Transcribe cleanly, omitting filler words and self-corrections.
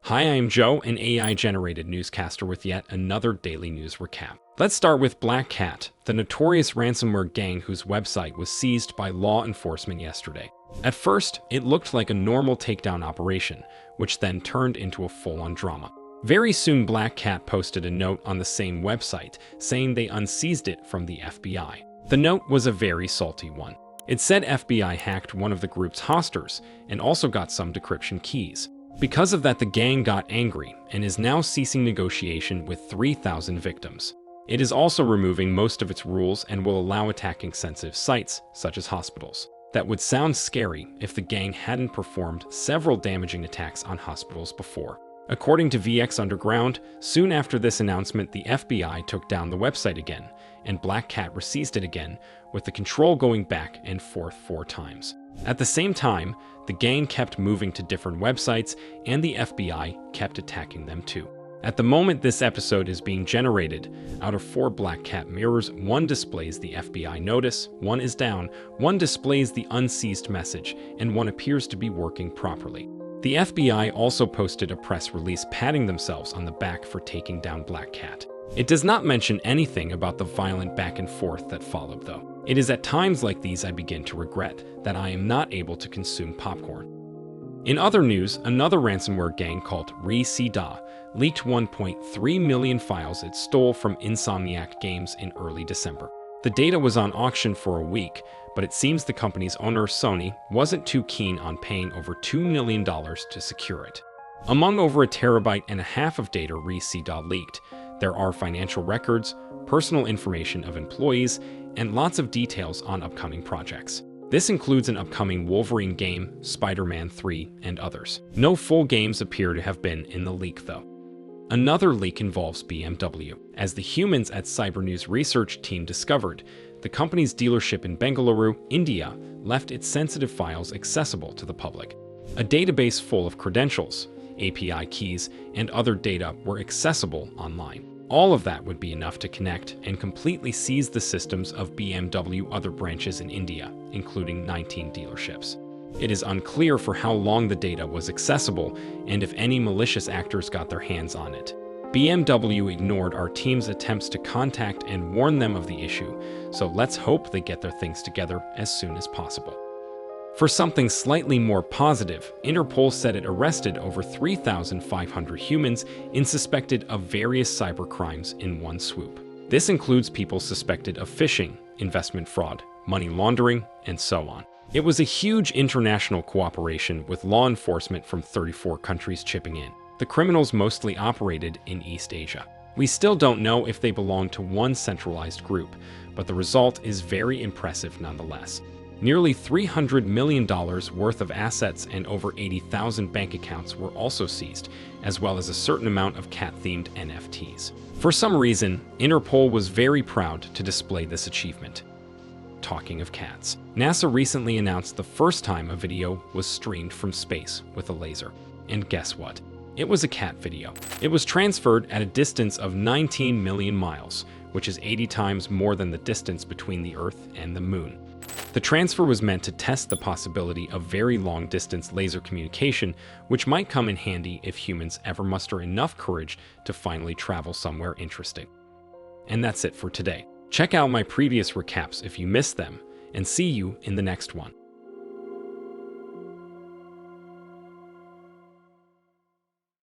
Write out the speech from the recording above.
Hi, I am Joe, an AI-generated newscaster with yet another daily news recap. Let's start with BlackCat, the notorious ransomware gang whose website was seized by law enforcement yesterday. At first, it looked like a normal takedown operation, which then turned into a full-on drama. Very soon, BlackCat posted a note on the same website saying they unseized it from the FBI. The note was a very salty one. It said FBI hacked one of the group's hosters and also got some decryption keys. Because of that, the gang got angry and is now ceasing negotiation with 3,000 victims. It is also removing most of its rules and will allow attacking sensitive sites, such as hospitals. That would sound scary if the gang hadn't performed several damaging attacks on hospitals before. According to VX Underground, soon after this announcement, the FBI took down the website again, and BlackCat reseized it again, with the control going back and forth 4 times. At the same time, the gang kept moving to different websites, and the FBI kept attacking them too. At the moment this episode is being generated, out of 4 BlackCat mirrors, 1 displays the FBI notice, 1 is down, 1 displays the unseized message, and 1 appears to be working properly. The FBI also posted a press release patting themselves on the back for taking down BlackCat. It does not mention anything about the violent back and forth that followed, though. It is at times like these I begin to regret that I am not able to consume popcorn. In other news, another ransomware gang called Rhysida leaked 1.3 million files it stole from Insomniac games in early December. The data was on auction for a week, but it seems the company's owner, Sony, wasn't too keen on paying over $2 million to secure it. Among over 1.5 terabytes of data Rhysida leaked, there are financial records, personal information of employees, and lots of details on upcoming projects. This includes an upcoming Wolverine game, Spider-Man 3, and others. No full games appear to have been in the leak, though. Another leak involves BMW. As the humans at Cybernews research team discovered, the company's dealership in Bengaluru, India, left its sensitive files accessible to the public. A database full of credentials, API keys, and other data were accessible online. All of that would be enough to connect and completely seize the systems of BMW other branches in India, including 19 dealerships. It is unclear for how long the data was accessible and if any malicious actors got their hands on it. BMW ignored our team's attempts to contact and warn them of the issue, so let's hope they get their things together as soon as possible. For something slightly more positive, Interpol said it arrested over 3,500 humans suspected of various cybercrimes in one swoop. This includes people suspected of phishing, investment fraud, money laundering, and so on. It was a huge international cooperation with law enforcement from 34 countries chipping in. The criminals mostly operated in East Asia. We still don't know if they belong to one centralized group, but the result is very impressive nonetheless. Nearly $300 million worth of assets and over 80,000 bank accounts were also seized, as well as a certain amount of cat-themed NFTs. For some reason, Interpol was very proud to display this achievement. Talking of cats, NASA recently announced the first time a video was streamed from space with a laser. And guess what? It was a cat video. It was transferred at a distance of 19 million miles, which is 80 times more than the distance between the Earth and the Moon. The transfer was meant to test the possibility of very long-distance laser communication, which might come in handy if humans ever muster enough courage to finally travel somewhere interesting. And that's it for today. Check out my previous recaps if you missed them, and see you in the next one.